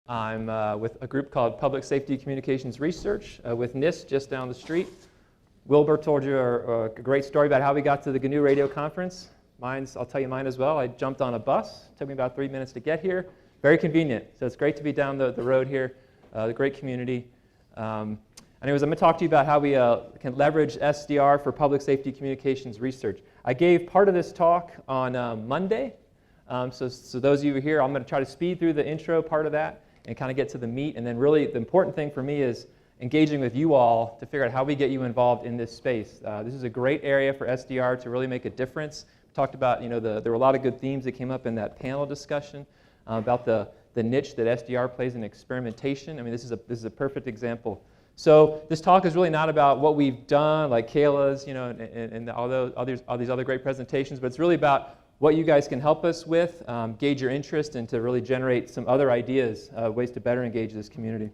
I'm with a group called Public Safety Communications Research with NIST just down the street. Wilbur told you a great story about how we got to the GNU Radio Conference. I'll tell you mine as well. I jumped on a bus. It took me about 3 minutes to get here. Very convenient. So it's great to be down the road here. The great community. Anyways, I'm going to talk to you about how we can leverage SDR for public safety communications research. I gave part of this talk on Monday. So those of you who are here, I'm going to try to speed through the intro part of that and kind of get to the meat. And then really the important thing for me is engaging with you all to figure out how we get you involved in this space. This is a great area for SDR to really make a difference. We talked about, there were a lot of good themes that came up in that panel discussion about the niche that SDR plays in experimentation. I mean, this is a perfect example. So this talk is really not about what we've done, like Kayla's, and all these other great presentations, but it's really about what you guys can help us with, gauge your interest, and to really generate some other ideas, ways to better engage this community.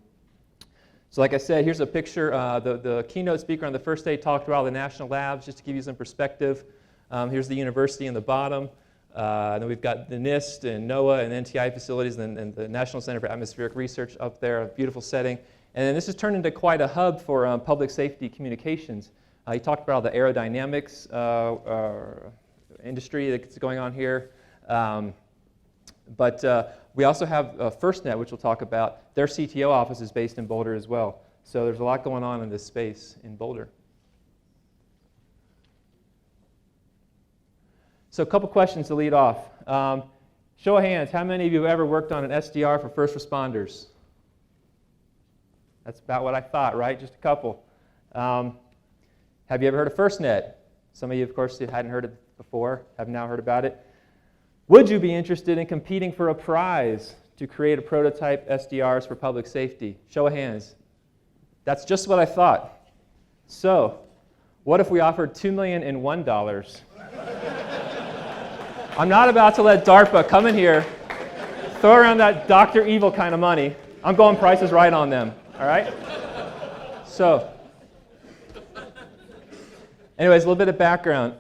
So like I said, here's a picture. The keynote speaker on the first day talked about all the national labs, just to give you some perspective. Here's the university in the bottom. And then we've got the NIST and NOAA and NTI facilities and the National Center for Atmospheric Research up there, a beautiful setting. And then this has turned into quite a hub for public safety communications. He talked about all the aerodynamics industry that's going on here. But we also have FirstNet, which we'll talk about. Their CTO office is based in Boulder as well. So there's a lot going on in this space in Boulder. So a couple questions to lead off. Show of hands, how many of you have ever worked on an SDR for first responders? That's about what I thought, right? Just a couple. Have you ever heard of FirstNet? Some of you, of course, hadn't heard it before, have now heard about it. Would you be interested in competing for a prize to create a prototype SDRs for public safety? Show of hands. That's just what I thought. So, what if we offered $2,001? I'm not about to let DARPA come in here, throw around that Dr. Evil kind of money. I'm going prices right on them, all right? So, anyways, a little bit of background.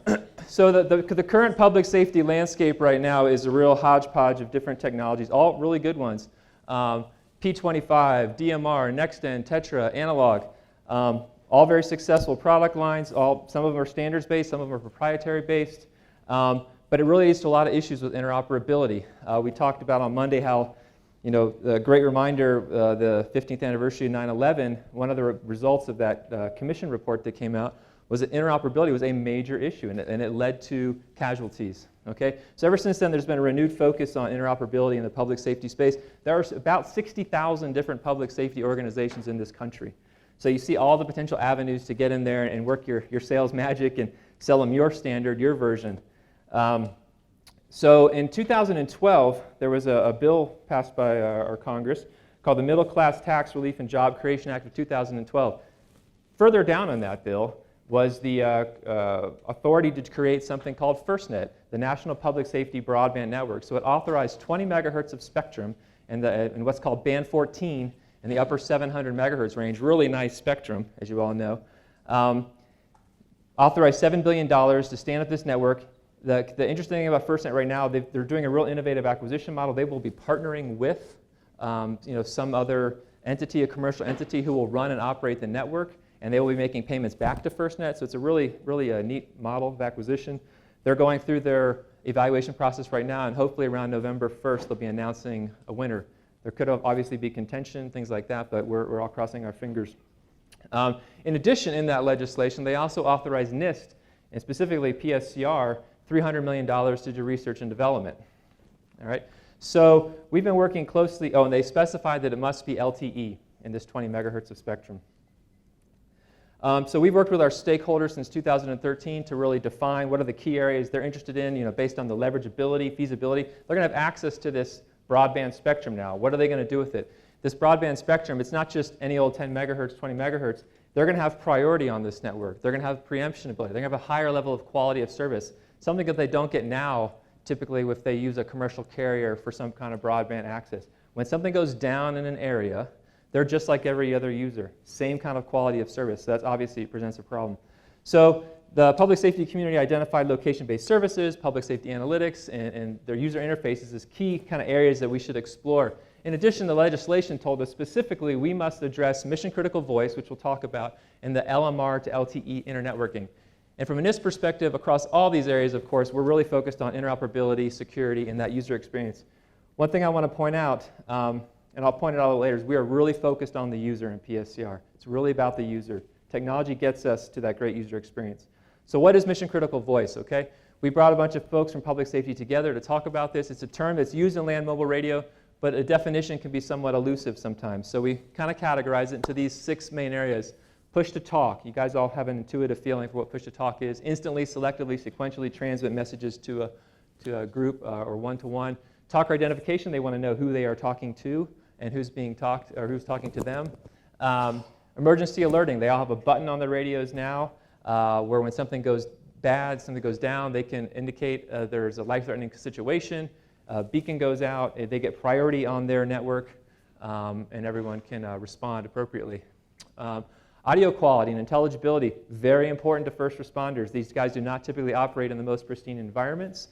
So the current public safety landscape right now is a real hodgepodge of different technologies, all really good ones. P25, DMR, NextEnd, Tetra, Analog, all very successful product lines. Some of them are standards-based, some of them are proprietary-based. But it really leads to a lot of issues with interoperability. We talked about on Monday how, the great reminder, the 15th anniversary of 9/11, one of the results of that commission report that came out was that interoperability was a major issue, and it led to casualties. Okay? So ever since then, there's been a renewed focus on interoperability in the public safety space. There are about 60,000 different public safety organizations in this country. So you see all the potential avenues to get in there and work your sales magic and sell them your standard, your version. So in 2012, there was a bill passed by our Congress called the Middle Class Tax Relief and Job Creation Act of 2012. Further down on that bill was the authority to create something called FirstNet, the National Public Safety Broadband Network. So it authorized 20 megahertz of spectrum in what's called band 14 in the upper 700 megahertz range, really nice spectrum, as you all know. Authorized $7 billion to stand up this network. The interesting thing about FirstNet right now, they're doing a real innovative acquisition model. They will be partnering with some other entity, a commercial entity, who will run and operate the network, and they will be making payments back to FirstNet. So it's a really neat model of acquisition. They're going through their evaluation process right now, and hopefully around November 1st, they'll be announcing a winner. There could obviously be contention, things like that, but we're all crossing our fingers. In addition, in that legislation, they also authorized NIST, and specifically PSCR, $300 million to do research and development. All right? So we've been working closely, and they specified that it must be LTE in this 20 megahertz of spectrum. So we've worked with our stakeholders since 2013 to really define what are the key areas they're interested in, based on the leverageability, feasibility. They're going to have access to this broadband spectrum now. What are they going to do with it? This broadband spectrum, it's not just any old 10 megahertz, 20 megahertz. They're going to have priority on this network. They're going to have preemption ability. They're going to have a higher level of quality of service, something that they don't get now, typically if they use a commercial carrier for some kind of broadband access. When something goes down in an area, they're just like every other user, same kind of quality of service. So that's obviously presents a problem. So the public safety community identified location-based services, public safety analytics, and their user interfaces as key kind of areas that we should explore. In addition, the legislation told us specifically we must address mission-critical voice, which we'll talk about, and the LMR to LTE internetworking. And from a NIST perspective, across all these areas, of course, we're really focused on interoperability, security, and that user experience. One thing I want to point out, and I'll point it out later, is we are really focused on the user in PSCR. It's really about the user. Technology gets us to that great user experience. So what is mission-critical voice, okay? We brought a bunch of folks from public safety together to talk about this. It's a term that's used in land mobile radio, but a definition can be somewhat elusive sometimes. So we kind of categorize it into these 6 main areas. Push to talk. You guys all have an intuitive feeling for what push to talk is. Instantly, selectively, sequentially transmit messages to a group or one-to-one. Talker identification, they want to know who they are talking to and who's being talked or who's talking to them. Emergency alerting, they all have a button on their radios now where when something goes bad, something goes down, they can indicate there's a life-threatening situation. Beacon goes out, they get priority on their network, and everyone can respond appropriately. Audio quality and intelligibility, very important to first responders. These guys do not typically operate in the most pristine environments.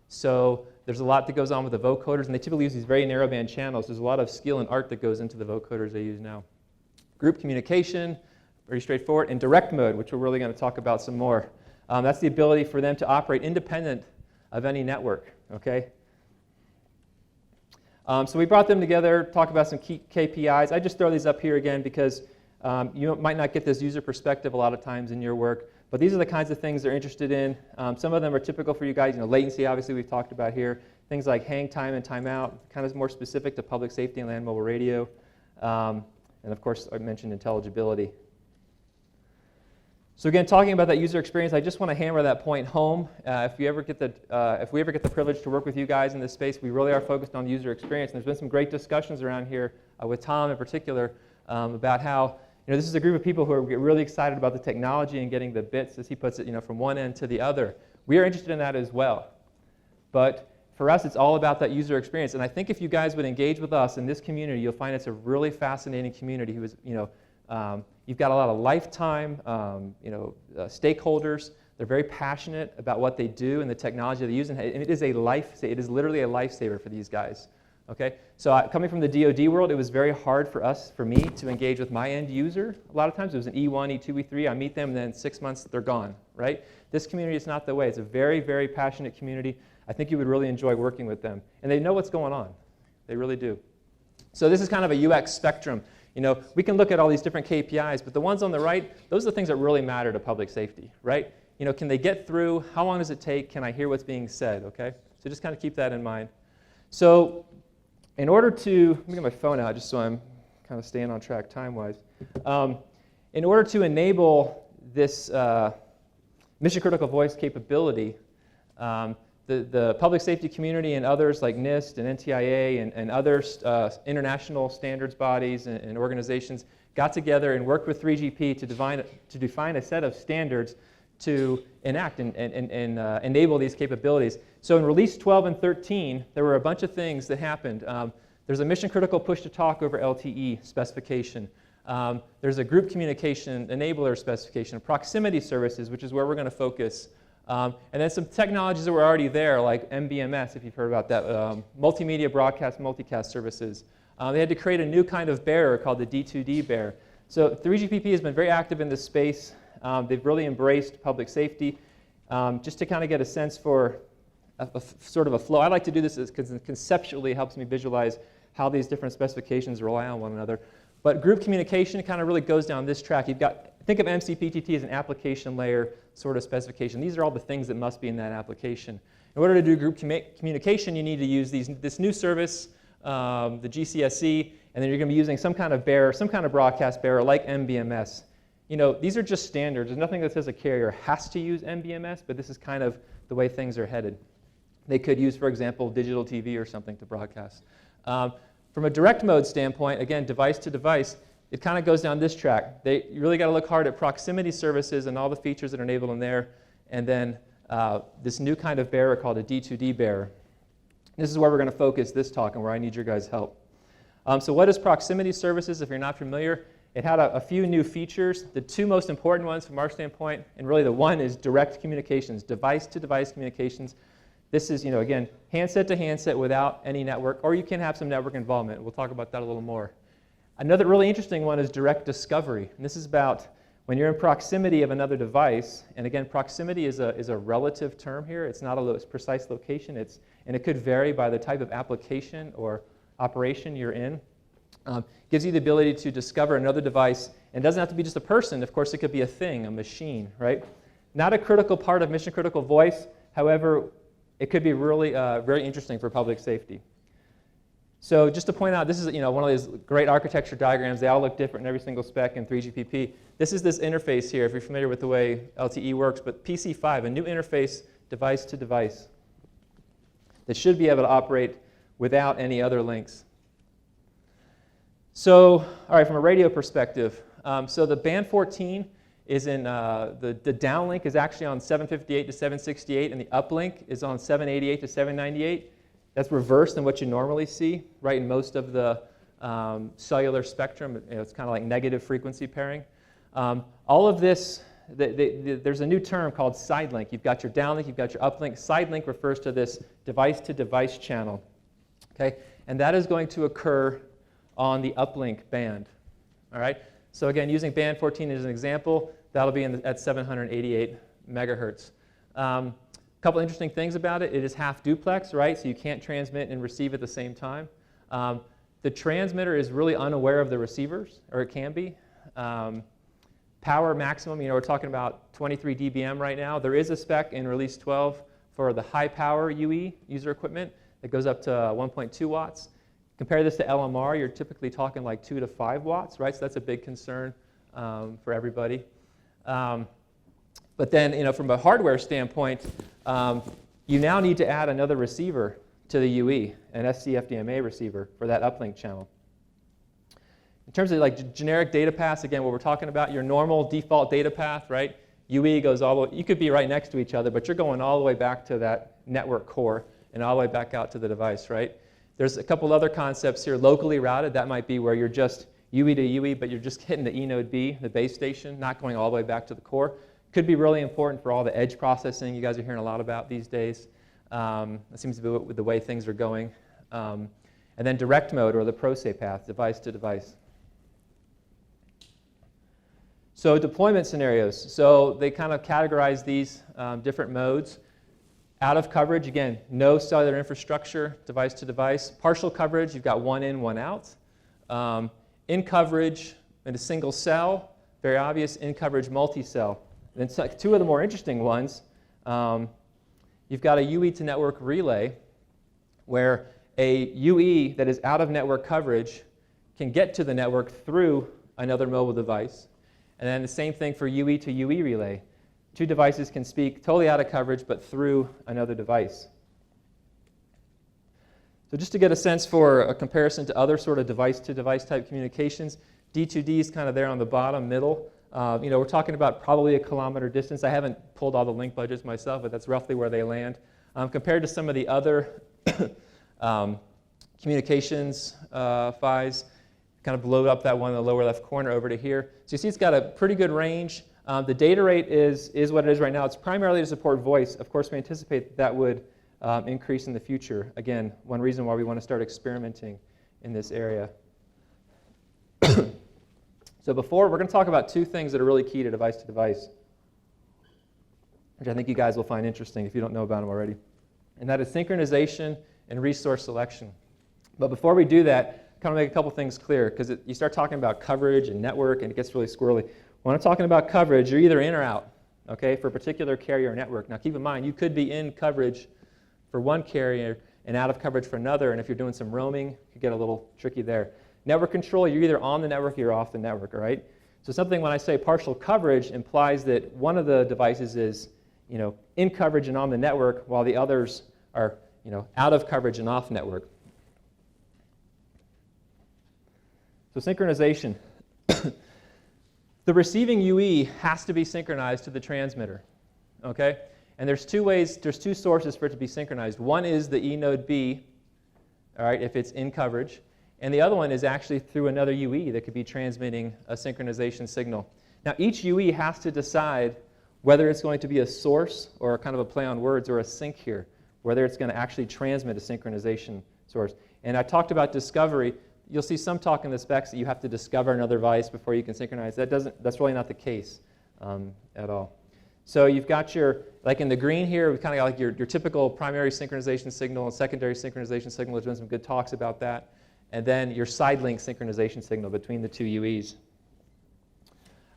So there's a lot that goes on with the vocoders, and they typically use these very narrowband channels. There's a lot of skill and art that goes into the vocoders they use now. Group communication, very straightforward. And direct mode, which we're really going to talk about some more. That's the ability for them to operate independent of any network, okay? So we brought them together, talk about some key KPIs. I just throw these up here again because you might not get this user perspective a lot of times in your work, but these are the kinds of things they're interested in. Some of them are typical for you guys. You know, latency, obviously, we've talked about here. Things like hang time and timeout, kind of more specific to public safety and land mobile radio. And of course, I mentioned intelligibility. So again, talking about that user experience, I just want to hammer that point home. If we ever get the privilege to work with you guys in this space, we really are focused on the user experience. And there's been some great discussions around here with Tom in particular about how this is a group of people who are really excited about the technology and getting the bits, as he puts it, from one end to the other. We are interested in that as well. But for us, it's all about that user experience. And I think if you guys would engage with us in this community, you'll find it's a really fascinating community who is, you've got a lot of lifetime, stakeholders. They're very passionate about what they do and the technology they use, and it is literally a lifesaver for these guys. Okay, so coming from the DoD world, it was very hard for me to engage with my end user. A lot of times it was an E1, E2, E3. I meet them, and then 6 months they're gone. Right? This community is not the way. It's a very, very passionate community. I think you would really enjoy working with them, and they know what's going on. They really do. So this is kind of a UX spectrum. We can look at all these different KPIs, but the ones on the right, those are the things that really matter to public safety, right? Can they get through? How long does it take? Can I hear what's being said, okay? So just kind of keep that in mind. So in order to, let me get my phone out just so I'm kind of staying on track time-wise. In order to enable this mission-critical voice capability, the public safety community and others like NIST and NTIA and other international standards bodies and organizations got together and worked with 3GP to define a set of standards to enact and enable these capabilities. So in release 12 and 13, there were a bunch of things that happened. There's a mission-critical push-to-talk over LTE specification. There's a group communication enabler specification, proximity services, which is where we're going to focus. And then some technologies that were already there, like MBMS, if you've heard about that, multimedia broadcast multicast services. They had to create a new kind of bearer called the D2D bearer. So 3GPP has been very active in this space. They've really embraced public safety. Just to kind of get a sense for sort of a flow, I like to do this because conceptually it helps me visualize how these different specifications rely on one another. But group communication kind of really goes down this track. Think of MCPTT as an application layer sort of specification. These are all the things that must be in that application. In order to do group communication, you need to use this new service, the GCSE, and then you're going to be using some kind of bearer, some kind of broadcast bearer like MBMS. These are just standards. There's nothing that says a carrier has to use MBMS, but this is kind of the way things are headed. They could use, for example, digital TV or something to broadcast. From a direct mode standpoint, again, device to device, it kind of goes down this track. You really got to look hard at proximity services and all the features that are enabled in there, and then this new kind of bearer called a D2D bearer. This is where we're going to focus this talk and where I need your guys' help. So what is proximity services? If you're not familiar, it had a few new features. The two most important ones from our standpoint, and really the one is direct communications, device-to-device communications. This is, again, handset to handset without any network, or you can have some network involvement. We'll talk about that a little more. Another really interesting one is direct discovery. And this is about when you're in proximity of another device, and again, proximity is a relative term here. It's not a precise location, and it could vary by the type of application or operation you're in. Gives you the ability to discover another device, and it doesn't have to be just a person. Of course, it could be a thing, a machine, right? Not a critical part of mission-critical voice. However, it could be really very interesting for public safety. So just to point out, this is one of these great architecture diagrams. They all look different in every single spec in 3GPP. This is this interface here, if you're familiar with the way LTE works, but PC5, a new interface device to device that should be able to operate without any other links. So, all right, from a radio perspective, so the band 14 is in, the downlink is actually on 758 to 768, and the uplink is on 788 to 798. That's reversed than what you normally see, right, in most of the cellular spectrum. It's kind of like negative frequency pairing. All of this, there's a new term called sidelink. You've got your downlink, you've got your uplink. Sidelink refers to this device-to-device channel, okay? And that is going to occur on the uplink band, all right? So again, using band 14 as an example, that'll be at 788 megahertz. A couple interesting things about it. It is half duplex, right? So you can't transmit and receive at the same time. The transmitter is really unaware of the receivers, or it can be. Power maximum, we're talking about 23 dBm right now. There is a spec in release 12 for the high power UE user equipment that goes up to 1.2 watts. Compare this to LMR, you're typically talking like 2 to 5 watts, right? So that's a big concern for everybody. But then, from a hardware standpoint, you now need to add another receiver to the UE, an SCFDMA receiver for that uplink channel. In terms of like generic data paths, again, what we're talking about, your normal default data path, right? UE goes all the way, you could be right next to each other, but you're going all the way back to that network core and all the way back out to the device, right? There's a couple other concepts here. Locally routed, that might be where you're just UE to UE, but you're just hitting the E node B, the base station, not going all the way back to the core. Could be really important for all the edge processing you guys are hearing a lot about these days. That seems to be with the way things are going. And then direct mode, or the ProSay path, device to device. So deployment scenarios. So they kind of categorize these different modes. Out of coverage, again, no cellular infrastructure, device to device. Partial coverage, you've got one in, one out. In coverage, in a single cell, very obvious. In coverage, multi-cell. And then two of the more interesting ones, you've got a UE to network relay, where a UE that is out of network coverage can get to the network through another mobile device. And then the same thing for UE to UE relay. Two devices can speak totally out of coverage, but through another device. So just to get a sense for a comparison to other sort of device-to-device type communications, D2D is kind of there on the bottom middle. We're talking about probably a kilometer distance. I haven't pulled all the link budgets myself, but that's roughly where they land. Compared to some of the other communications PHYs, kind of blow up that one in the lower left corner over to here. So you see it's got a pretty good range. The data rate is what it is right now. It's primarily to support voice. Of course, we anticipate that would increase in the future. Again, one reason why we want to start experimenting in this area. So we're going to talk about two things that are really key to device, which I think you guys will find interesting if you don't know about them already. And that is synchronization and resource selection. But before we do that, kind of make a couple things clear, because you start talking about coverage and network and it gets really squirrely. When I'm talking about coverage, you're either in or out, okay, for a particular carrier or network. Now keep in mind, you could be in coverage for one carrier and out of coverage for another, and if you're doing some roaming, it could get a little tricky there. Network control, you're either on the network or you're off the network, all right? So something when I say partial coverage implies that one of the devices is, in coverage and on the network, while the others are, out of coverage and off network. So synchronization. The receiving UE has to be synchronized to the transmitter, okay? And there's two sources for it to be synchronized. One is the E node B, all right, if it's in coverage. And the other one is actually through another UE that could be transmitting a synchronization signal. Now, each UE has to decide whether it's going to be a source or kind of a play on words or a sync here. whether it's going to actually transmit a synchronization source. And I talked about discovery. You'll see some talk in the specs that you have to discover another device before you can synchronize. That's really not the case at all. So you've got your, like in the green here, we've kind of got like your typical primary synchronization signal and secondary synchronization signal. There's been some good talks about that. And then your side link synchronization signal between the two UEs.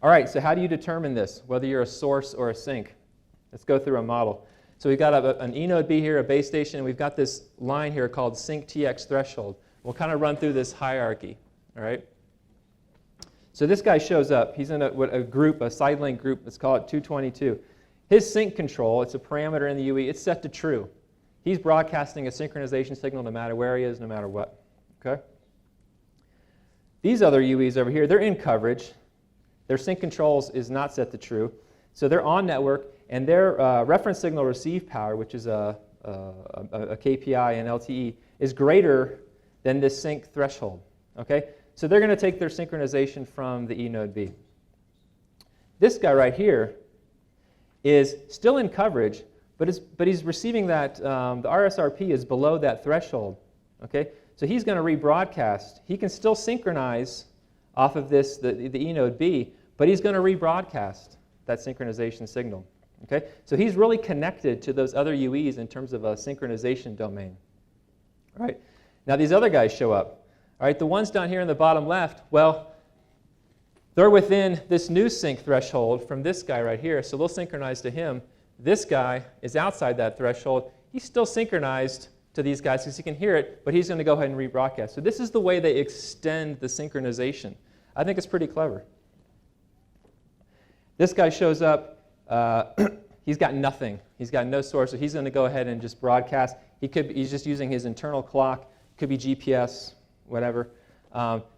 All right, so how do you determine this, whether you're a source or a sync? Let's go through a model. So we've got an E node B here, a base station, and we've got this line here called sync TX threshold. We'll kind of run through this hierarchy, all right? So this guy shows up. He's in a group, a side link group. Let's call it 222. His sync control, it's a parameter in the UE. It's set to true. He's broadcasting a synchronization signal no matter where he is, no matter what. Okay? These other UEs over here, they're in coverage. Their sync controls is not set to true. So they're on network, and their reference signal receive power, which is a KPI and LTE, is greater than this sync threshold. Okay? So they're going to take their synchronization from the E node B. This guy right here is still in coverage, but he's receiving that, the RSRP is below that threshold. Okay? So he's going to rebroadcast. He can still synchronize off of this, the E node B, but he's going to rebroadcast that synchronization signal. Okay? So he's really connected to those other UEs in terms of a synchronization domain. All right? Now these other guys show up. All right, the ones down here in the bottom left, well, they're within this new sync threshold from this guy right here, so they'll synchronize to him. This guy is outside that threshold. He's still synchronized to these guys because he can hear it, but he's going to go ahead and rebroadcast. So this is the way they extend the synchronization. I think it's pretty clever. This guy shows up. He's got nothing. He's got no source, so he's going to go ahead and just broadcast. He's just using his internal clock. Could be GPS, whatever.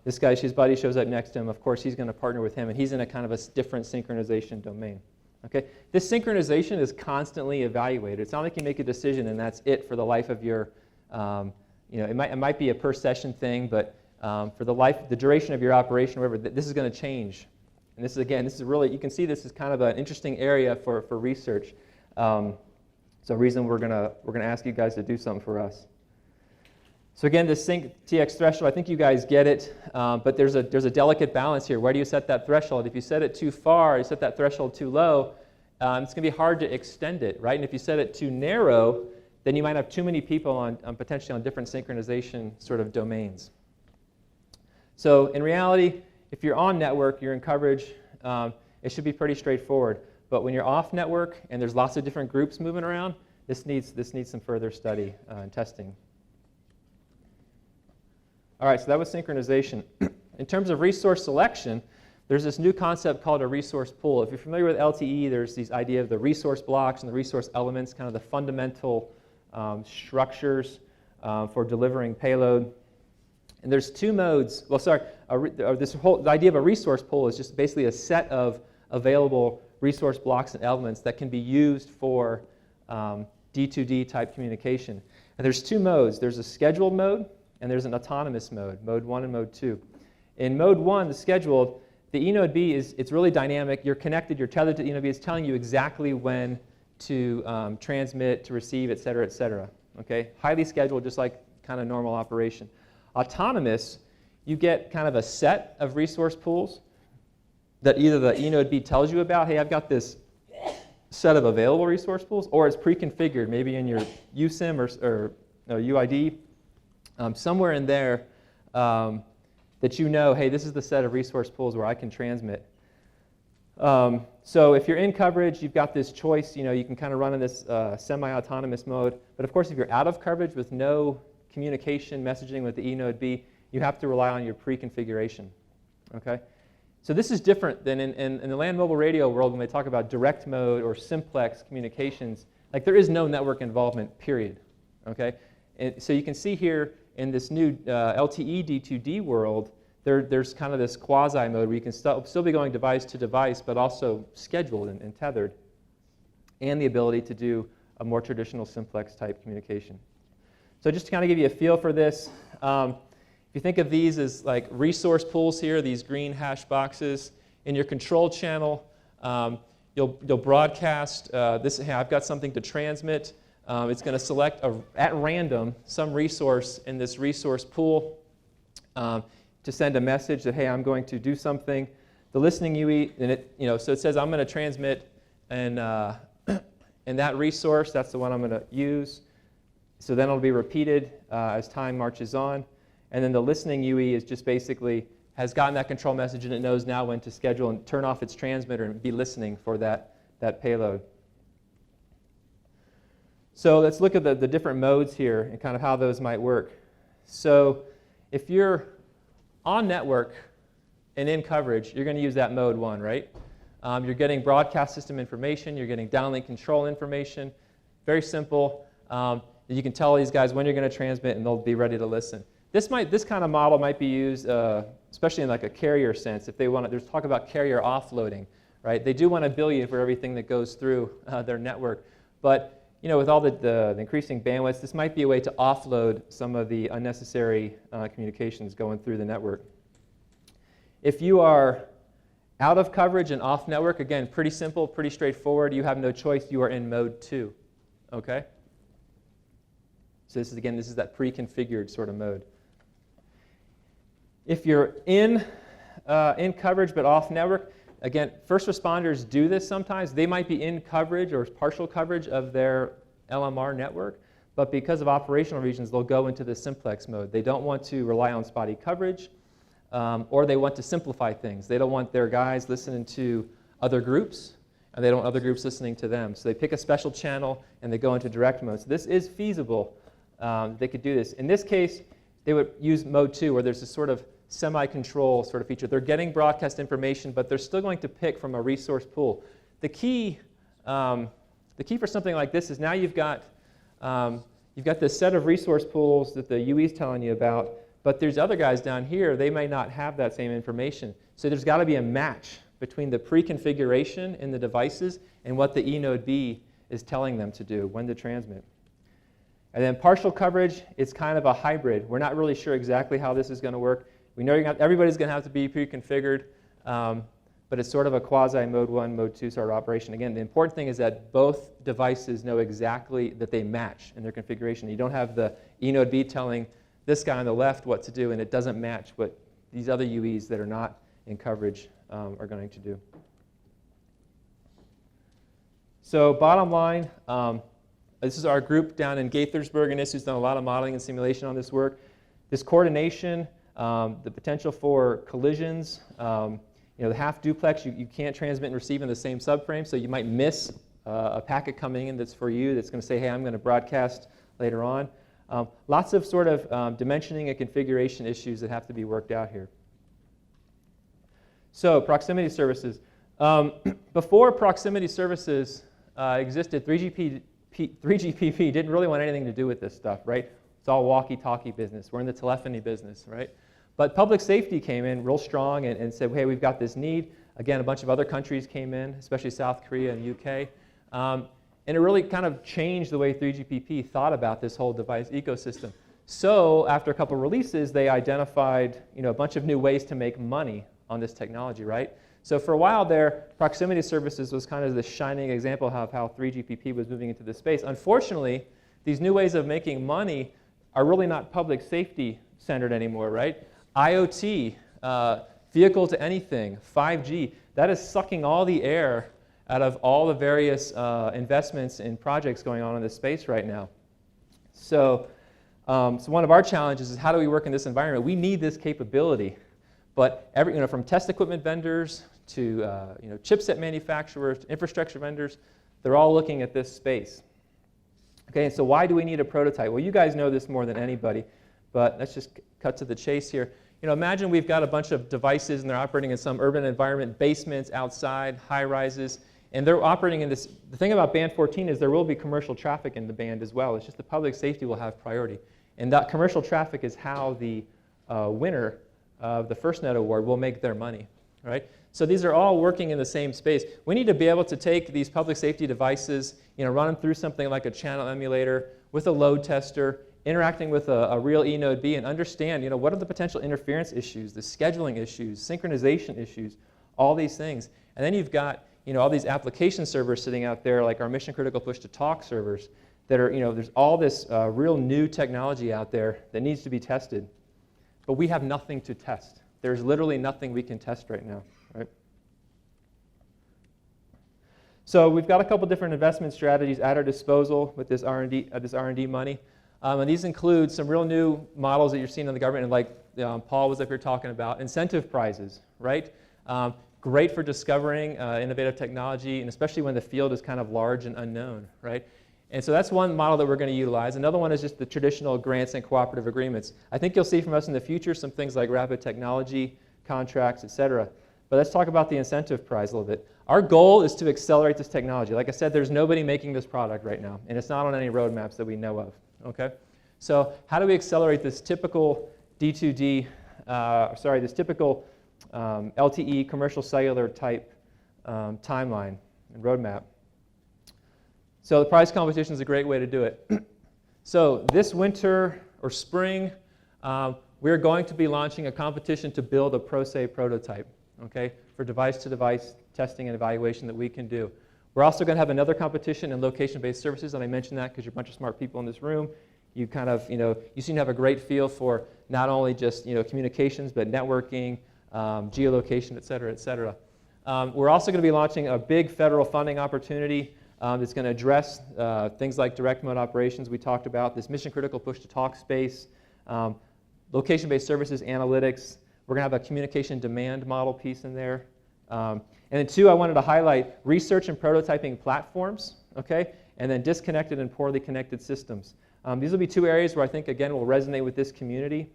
This guy, his buddy shows up next to him. Of course, he's going to partner with him, and he's in a kind of a different synchronization domain. Okay? This synchronization is constantly evaluated. It's not like you make a decision and that's it for the life of your, it might be a per session thing, but for the duration of your operation, whatever, this is going to change. And this is really, you can see this is kind of an interesting area for research. So a reason we're going to ask you guys to do something for us. So again, this sync TX threshold, I think you guys get it, but there's a delicate balance here. Where do you set that threshold? If you set it too far, you set that threshold too low, it's going to be hard to extend it, right? And if you set it too narrow, then you might have too many people potentially on different synchronization sort of domains. So in reality, if you're on network, you're in coverage, it should be pretty straightforward. But when you're off network and there's lots of different groups moving around, this needs some further study and testing. All right, so that was synchronization. In terms of resource selection, there's this new concept called a resource pool. If you're familiar with LTE, there's this idea of the resource blocks and the resource elements, kind of the fundamental structures for delivering payload. And there's two modes. Well, sorry, the idea of a resource pool is just basically a set of available resource blocks and elements that can be used for D2D type communication. And there's two modes. There's a scheduled mode, and there's an autonomous mode, mode 1 and mode 2. In mode 1, the scheduled, the E node B it's really dynamic. You're connected, you're tethered to the E node B. It's telling you exactly when to transmit, to receive, et cetera, et cetera. Okay? Highly scheduled, just like kind of normal operation. Autonomous, you get kind of a set of resource pools that either the E node B tells you about, hey, I've got this set of available resource pools, or it's pre-configured, maybe in your USIM or UID. Somewhere in there that you know, hey, this is the set of resource pools where I can transmit. So if you're in coverage, you've got this choice. You can kind of run in this semi-autonomous mode. But of course, if you're out of coverage with no communication, messaging with the E node B, you have to rely on your pre-configuration. Okay? So this is different than in the land mobile radio world when they talk about direct mode or simplex communications. Like there is no network involvement, period. Okay? And so you can see here in this new LTE D2D world, there's kind of this quasi mode where you can still be going device to device, but also scheduled and tethered, and the ability to do a more traditional simplex type communication. So just to kind of give you a feel for this, if you think of these as like resource pools here, these green hash boxes, in your control channel, you'll broadcast this. Hey, I've got something to transmit. It's going to select at random some resource in this resource pool to send a message that, hey, I'm going to do something. The listening UE, and so it says I'm going to transmit and that resource, that's the one I'm going to use. So then it'll be repeated as time marches on. And then the listening UE is just basically has gotten that control message and it knows now when to schedule and turn off its transmitter and be listening for that payload. So let's look at the different modes here and kind of how those might work. So if you're on network and in coverage, you're going to use that mode 1, right? You're getting broadcast system information. You're getting downlink control information. Very simple. You can tell these guys when you're going to transmit, and they'll be ready to listen. This kind of model might be used, especially in like a carrier sense, if they want to. There's talk about carrier offloading, right? They do want to bill you for everything that goes through their network, but with all the increasing bandwidth, this might be a way to offload some of the unnecessary communications going through the network. If you are out of coverage and off network, again, pretty simple, pretty straightforward. You have no choice. You are in mode 2. Okay? So this is that pre-configured sort of mode. If you're in coverage but off network, again, first responders do this sometimes. They might be in coverage or partial coverage of their LMR network, but because of operational reasons, they'll go into the simplex mode. They don't want to rely on spotty coverage, or they want to simplify things. They don't want their guys listening to other groups, and they don't want other groups listening to them. So they pick a special channel, and they go into direct mode. So this is feasible. They could do this. In this case, they would use mode 2, where there's this sort of semi-control sort of feature. They're getting broadcast information, but they're still going to pick from a resource pool. The key for something like this is now you've got this set of resource pools that the UE is telling you about, but there's other guys down here, they may not have that same information. So there's got to be a match between the pre-configuration in the devices and what the eNode B is telling them to do, when to transmit. And then partial coverage, it's kind of a hybrid. We're not really sure exactly how this is going to work. We know everybody's going to have to be pre-configured, but it's sort of a quasi mode 1, mode 2 sort of operation. Again, the important thing is that both devices know exactly that they match in their configuration. You don't have the eNode B telling this guy on the left what to do, and it doesn't match what these other UEs that are not in coverage are going to do. So bottom line, this is our group down in Gaithersburg, and this who's done a lot of modeling and simulation on this work. This coordination, the potential for collisions, the half duplex, you can't transmit and receive in the same subframe, so you might miss a packet coming in that's for you that's going to say, hey, I'm going to broadcast later on. Lots of sort of dimensioning and configuration issues that have to be worked out here. So proximity services. Before proximity services existed, 3GPP didn't really want anything to do with this stuff, right? It's all walkie-talkie business. We're in the telephony business, right? But public safety came in real strong and said, hey, we've got this need. Again, a bunch of other countries came in, especially South Korea and UK. And it really kind of changed the way 3GPP thought about this whole device ecosystem. So after a couple of releases, they identified a bunch of new ways to make money on this technology, right? So for a while there, proximity services was kind of the shining example of how 3GPP was moving into this space. Unfortunately, these new ways of making money are really not public safety centered anymore, right? IoT, vehicle to anything, 5G, that is sucking all the air out of all the various investments in projects going on in this space right now. So, one of our challenges is how do we work in this environment? We need this capability, but from test equipment vendors to chipset manufacturers, to infrastructure vendors, they're all looking at this space. Okay, so why do we need a prototype? Well, you guys know this more than anybody, but let's just cut to the chase here. Imagine we've got a bunch of devices and they're operating in some urban environment, basements, outside, high rises, and they're operating in this. The thing about band 14 is there will be commercial traffic in the band as well. It's just the public safety will have priority. And that commercial traffic is how the winner of the FirstNet award will make their money, right? So these are all working in the same space. We need to be able to take these public safety devices, run them through something like a channel emulator with a load tester, interacting with a real eNode B, and understand, what are the potential interference issues, the scheduling issues, synchronization issues, all these things. And then you've got, all these application servers sitting out there, like our mission critical push to talk servers, that are, there's all this real new technology out there that needs to be tested, but we have nothing to test. There's literally nothing we can test right now, right? So we've got a couple different investment strategies at our disposal with this R&D money. And these include some real new models that you're seeing in the government, and like Paul was up here talking about, incentive prizes, right? Great for discovering innovative technology, and especially when the field is kind of large and unknown, right? And so that's one model that we're going to utilize. Another one is just the traditional grants and cooperative agreements. I think you'll see from us in the future some things like rapid technology, contracts, et cetera. But let's talk about the incentive prize a little bit. Our goal is to accelerate this technology. Like I said, there's nobody making this product right now, and it's not on any roadmaps that we know of, okay? So how do we accelerate this typical D2D, this typical LTE commercial cellular type timeline and roadmap? So the prize competition is a great way to do it. So this winter or spring, we're going to be launching a competition to build a ProSay prototype, okay, for device-to-device testing and evaluation that we can do. We're also going to have another competition in location-based services, and I mentioned that because you're a bunch of smart people in this room. You kind of, you seem to have a great feel for not only just, communications, but networking, geolocation, et cetera, et cetera. We're also going to be launching a big federal funding opportunity that's going to address things like direct mode operations we talked about, this mission-critical push-to-talk space, location-based services, analytics. We're going to have a communication demand model piece in there. And then two, I wanted to highlight research and prototyping platforms, okay? And then disconnected and poorly connected systems. These will be two areas where I think, again, will resonate with this community.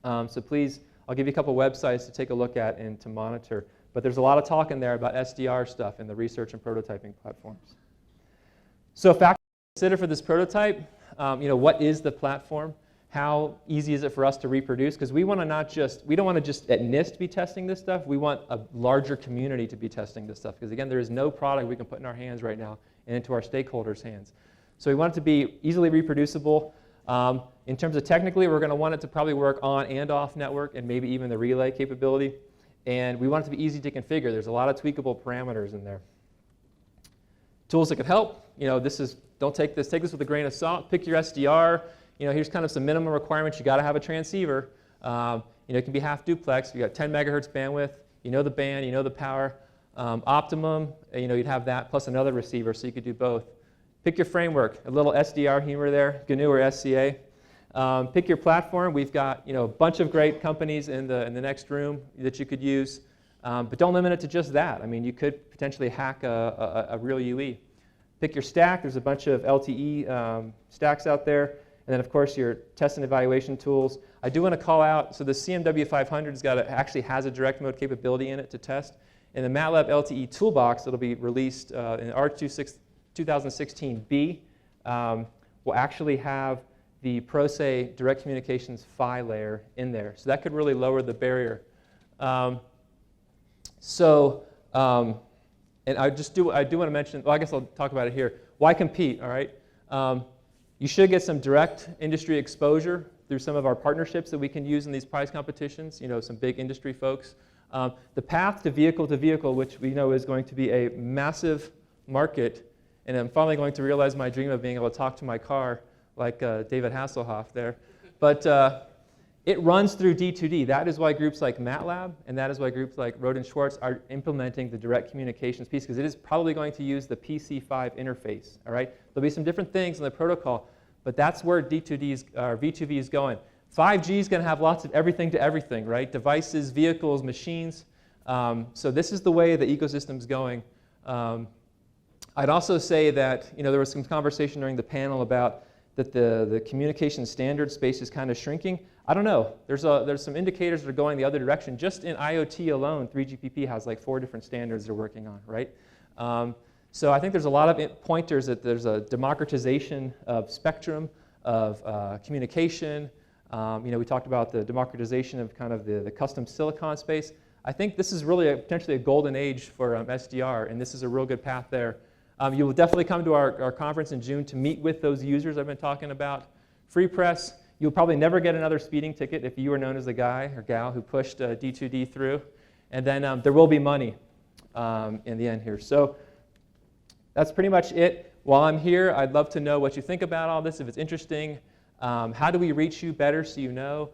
So please, I'll give you a couple websites to take a look at and to monitor. But there's a lot of talk in there about SDR stuff in the research and prototyping platforms. So factors to consider for this prototype, what is the platform? How easy is it for us to reproduce? Because we want to we don't want to just at NIST be testing this stuff. We want a larger community to be testing this stuff. Because again, there is no product we can put in our hands right now and into our stakeholders' hands. So we want it to be easily reproducible. In terms of technically, we're going to want it to probably work on and off network and maybe even the relay capability. And we want it to be easy to configure. There's a lot of tweakable parameters in there. Tools that could help. Don't take this with a grain of salt. Pick your SDR. Here's kind of some minimum requirements. You got to have a transceiver. It can be half duplex. You got 10 megahertz bandwidth. The band. The power. Optimum. You'd have that plus another receiver, so you could do both. Pick your framework. A little SDR humor there. GNU or SCA. Pick your platform. We've got a bunch of great companies in the next room that you could use, but don't limit it to just that. I mean, you could potentially hack a real UE. Pick your stack. There's a bunch of LTE stacks out there, and then of course your test and evaluation tools. I do want to call out. So the CMW500 actually has a direct mode capability in it to test. In the MATLAB LTE toolbox, it'll be released in R2016B. Will actually have the ProSay direct communications PHY layer in there. So that could really lower the barrier. And I do want to mention, well, I guess I'll talk about it here. Why compete, all right? You should get some direct industry exposure through some of our partnerships that we can use in these prize competitions, some big industry folks. The path to vehicle, which we know is going to be a massive market, and I'm finally going to realize my dream of being able to talk to my car like David Hasselhoff there. But it runs through D2D. That is why groups like MATLAB and that is why groups like Roden Schwartz are implementing the direct communications piece, because it is probably going to use the PC5 interface. All right? There'll be some different things in the protocol, but that's where V2V is going. 5G is going to have lots of everything to everything, right? Devices, vehicles, machines. So this is the way the ecosystem's going. I'd also say that there was some conversation during the panel about that the communication standard space is kind of shrinking. I don't know. There's some indicators that are going the other direction. Just in IoT alone, 3GPP has like 4 different standards they're working on, right? So I think there's a lot of pointers that there's a democratization of spectrum, of communication. We talked about the democratization of kind of the custom silicon space. I think this is really potentially a golden age for SDR, and this is a real good path there. You will definitely come to our conference in June to meet with those users I've been talking about. Free press, you'll probably never get another speeding ticket if you were known as the guy or gal who pushed D2D through. And then there will be money in the end here. So that's pretty much it. while I'm here, I'd love to know what you think about all this, if it's interesting. How do we reach you better so you know?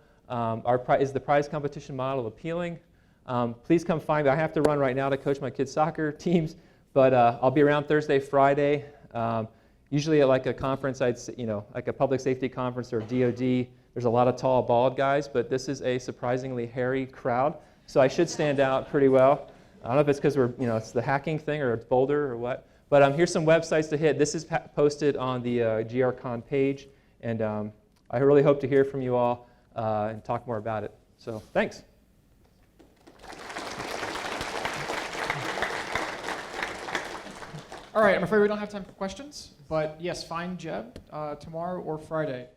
Is the prize competition model appealing? Please come find me. I have to run right now to coach my kids' soccer teams, but I'll be around Thursday, Friday. Usually at like a conference, like a public safety conference or DOD, there's a lot of tall, bald guys, but this is a surprisingly hairy crowd, so I should stand out pretty well. I don't know if it's because it's the hacking thing or it's Boulder or what, but here's some websites to hit. This is posted on the GRCon page, and I really hope to hear from you all and talk more about it. So thanks. All right, I'm afraid we don't have time for questions, but yes, find Jeb tomorrow or Friday.